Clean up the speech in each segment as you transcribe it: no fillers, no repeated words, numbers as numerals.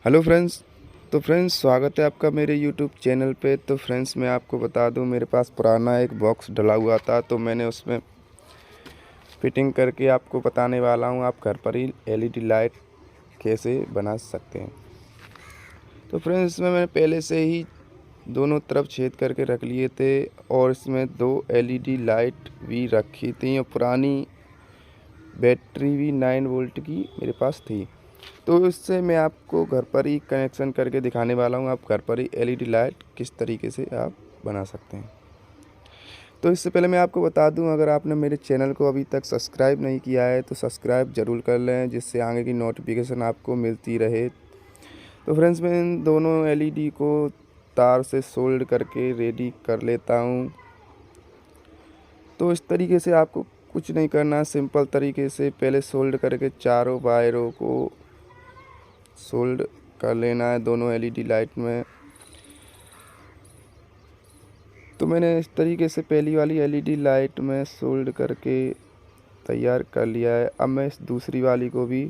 Hello friends. तो friends, स्वागत है आपका मेरे यूट्यूब चैनल पे। तो फ्रेंड्स, मैं आपको बता दूं, मेरे पास पुराना एक बॉक्स डला हुआ था, तो मैंने उसमें फिटिंग करके आपको बताने वाला हूं आप घर पर ही एलईडी लाइट कैसे बना सकते हैं। तो फ्रेंड्स, इसमें मैंने पहले से ही दोनों तरफ छेद करके रख लिए थे और इसमें 2 एलईडी लाइट भी रखी थी और पुरानी बैटरी भी 9 वोल्ट की मेरे पास थी। तो इससे मैं आपको घर पर ही कनेक्शन करके दिखाने वाला हूँ आप घर पर ही एलईडी लाइट किस तरीके से आप बना सकते हैं। तो इससे पहले मैं आपको बता दूं, अगर आपने मेरे चैनल को अभी तक सब्सक्राइब नहीं किया है तो सब्सक्राइब ज़रूर कर लें, जिससे आगे की नोटिफिकेशन आपको मिलती रहे। तो फ्रेंड्स, मैं इन दोनों एलईडी को तार से सोल्ड करके रेडी कर लेता हूँ। तो इस तरीके से आपको कुछ नहीं करना, सिंपल तरीके से पहले सोल्ड करके चारों वायरों को सोल्ड कर लेना है दोनों एलईडी लाइट में। तो मैंने इस तरीके से पहली वाली एलईडी लाइट में सोल्ड करके तैयार कर लिया है। अब मैं इस दूसरी वाली को भी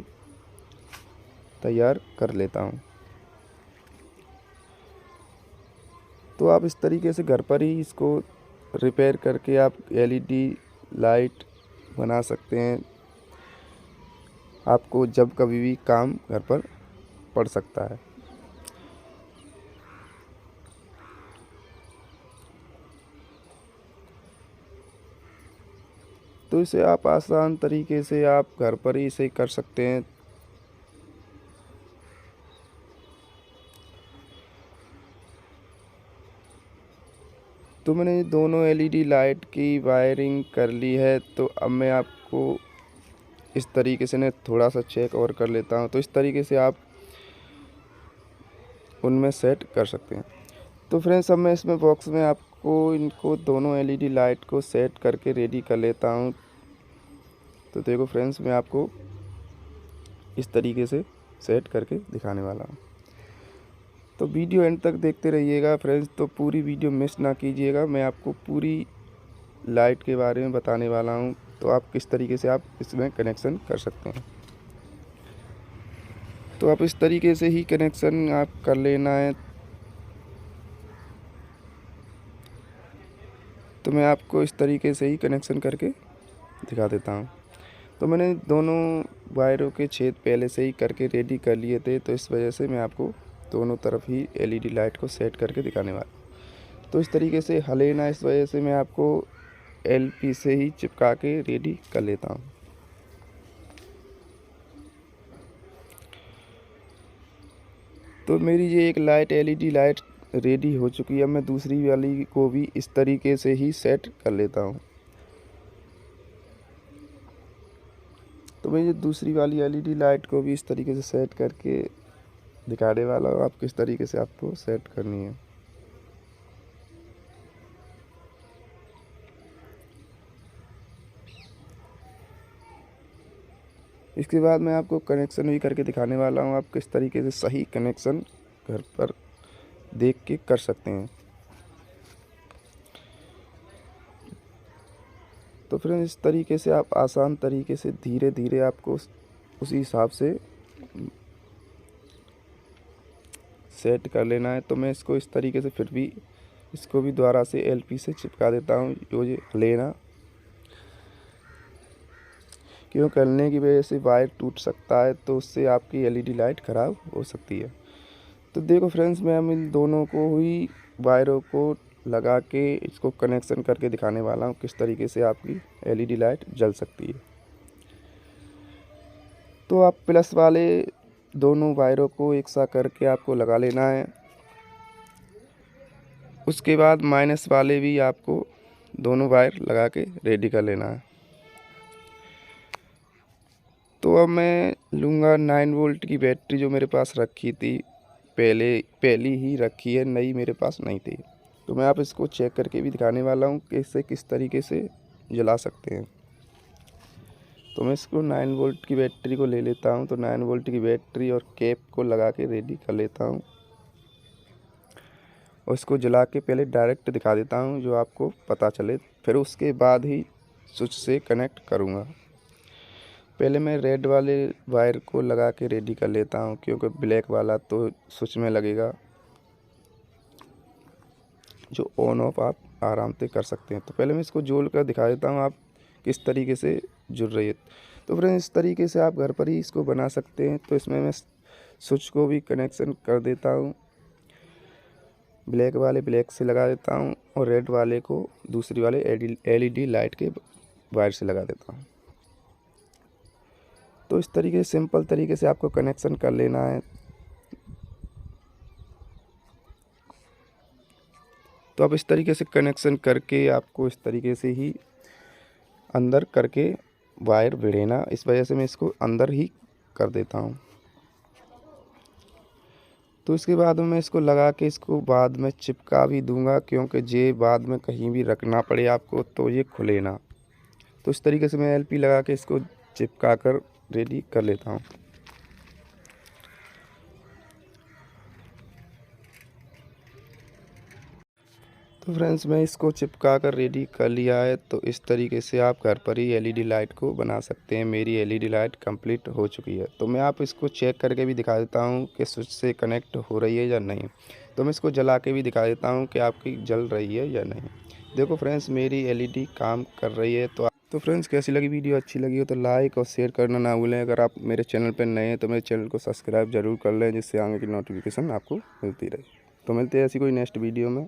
तैयार कर लेता हूँ। तो आप इस तरीके से घर पर ही इसको रिपेयर करके आप एलईडी लाइट बना सकते हैं। आपको जब कभी भी काम घर पर पड़ सकता है। तो इसे आप आसान तरीके से आप घर पर ही इसे कर सकते हैं। तो मैंने दोनों एलईडी लाइट की वायरिंग कर ली है। तो अब मैं आपको इस तरीके से थोड़ा सा चेक और कर लेता हूँ। तो इस तरीके से आप उनमें सेट कर सकते हैं। तो फ्रेंड्स, अब मैं इसमें बॉक्स में आपको इनको दोनों एलईडी लाइट को सेट करके रेडी कर लेता हूँ। तो देखो फ्रेंड्स, मैं आपको इस तरीके से सेट करके दिखाने वाला हूँ। तो वीडियो एंड तक देखते रहिएगा फ्रेंड्स। तो पूरी वीडियो मिस ना कीजिएगा, मैं आपको पूरी लाइट के बारे में बताने वाला हूँ। तो आप किस तरीके से आप इसमें कनेक्शन कर सकते हैं। तो आप इस तरीके से ही कनेक्शन आप कर लेना है। तो मैं आपको इस तरीके से ही कनेक्शन करके दिखा देता हूँ। तो मैंने दोनों वायरों के छेद पहले से ही करके रेडी कर लिए थे, तो इस वजह से मैं आपको दोनों तरफ ही एलईडी लाइट को सेट करके दिखाने वाला। तो इस तरीके से हिले ना, इस वजह से मैं आपको एलपी से ही चिपका के रेडी कर लेता हूँ। तो मेरी ये एक लाइट एलईडी लाइट रेडी हो चुकी है। अब मैं दूसरी वाली को भी इस तरीके से ही सेट कर लेता हूँ। तो मैं ये दूसरी वाली एलईडी लाइट को भी इस तरीके से सेट करके दिखाने वाला हूँ आप किस तरीके से आपको सेट करनी है। इसके बाद मैं आपको कनेक्शन भी करके दिखाने वाला हूँ आप किस तरीके से सही कनेक्शन घर पर देख के कर सकते हैं। तो फिर इस तरीके से आप आसान तरीके से धीरे धीरे आपको उसी हिसाब से सेट कर लेना है। तो मैं इसको इस तरीके से फिर भी इसको भी दोबारा से एलपी से चिपका देता हूँ। ये लेना, क्यों करने की वजह से वायर टूट सकता है, तो उससे आपकी एलईडी लाइट ख़राब हो सकती है। तो देखो फ्रेंड्स, मैं हम इन दोनों को ही वायरों को लगा के इसको कनेक्शन करके दिखाने वाला हूँ किस तरीके से आपकी एलईडी लाइट जल सकती है। तो आप प्लस वाले दोनों वायरों को एक साथ करके आपको लगा लेना है। उसके बाद माइनस वाले भी आपको दोनों वायर लगा के रेडी कर लेना है। तो अब मैं लूँगा 9 वोल्ट की बैटरी जो मेरे पास रखी थी, पहली ही रखी है, नई मेरे पास नहीं थी। तो मैं आप इसको चेक करके भी दिखाने वाला हूँ कि इसे किस तरीके से जला सकते हैं। तो मैं इसको 9 वोल्ट की बैटरी को ले लेता हूँ। तो 9 वोल्ट की बैटरी और कैप को लगा के रेडी कर लेता हूँ और इसको जला के पहले डायरेक्ट दिखा देता हूँ जो आपको पता चले, फिर उसके बाद ही स्विच से कनेक्ट करूँगा। पहले मैं रेड वाले वायर को लगा के रेडी कर लेता हूँ, क्योंकि ब्लैक वाला तो स्विच में लगेगा, जो ऑन ऑफ आप आराम से कर सकते हैं। तो पहले मैं इसको जोड़ कर दिखा देता हूँ आप किस तरीके से जुड़ रही है। तो फ्रेंड्स इस तरीके से आप घर पर ही इसको बना सकते हैं। तो इसमें मैं स्विच को भी कनेक्शन कर देता हूँ, ब्लैक वाले ब्लैक से लगा देता हूँ और रेड वाले को दूसरी वाले LED लाइट के वायर से लगा देता हूँ। तो इस तरीके से सिंपल तरीके से आपको कनेक्शन कर लेना है। तो आप इस तरीके से कनेक्शन करके आपको इस तरीके से ही अंदर करके वायर भिड़ेना, इस वजह से मैं इसको अंदर ही कर देता हूँ। तो इसके बाद मैं इसको लगा के इसको बाद में चिपका भी दूंगा, क्योंकि ये बाद में कहीं भी रखना पड़े आपको तो ये खुले ना। तो इस तरीके से मैं LP लगा के इसको चिपका कर रेडी कर लेता हूँ। तो फ्रेंड्स मैं इसको चिपका कर रेडी कर लिया है। तो इस तरीके से आप घर पर ही LED लाइट को बना सकते हैं। मेरी LED लाइट कंप्लीट हो चुकी है। तो मैं आप इसको चेक करके भी दिखा देता हूँ कि स्विच से कनेक्ट हो रही है या नहीं। तो मैं इसको जला के भी दिखा देता हूँ कि आपकी जल रही है या नहीं। देखो फ्रेंड्स मेरी LED काम कर रही है। तो फ्रेंड्स कैसी लगी वीडियो, अच्छी लगी हो तो लाइक और शेयर करना ना भूलें। अगर आप मेरे चैनल पर नए हैं तो मेरे चैनल को सब्सक्राइब ज़रूर कर लें, जिससे आगे की नोटिफिकेशन आपको मिलती रहे। तो मिलते हैं ऐसी कोई नेक्स्ट वीडियो में।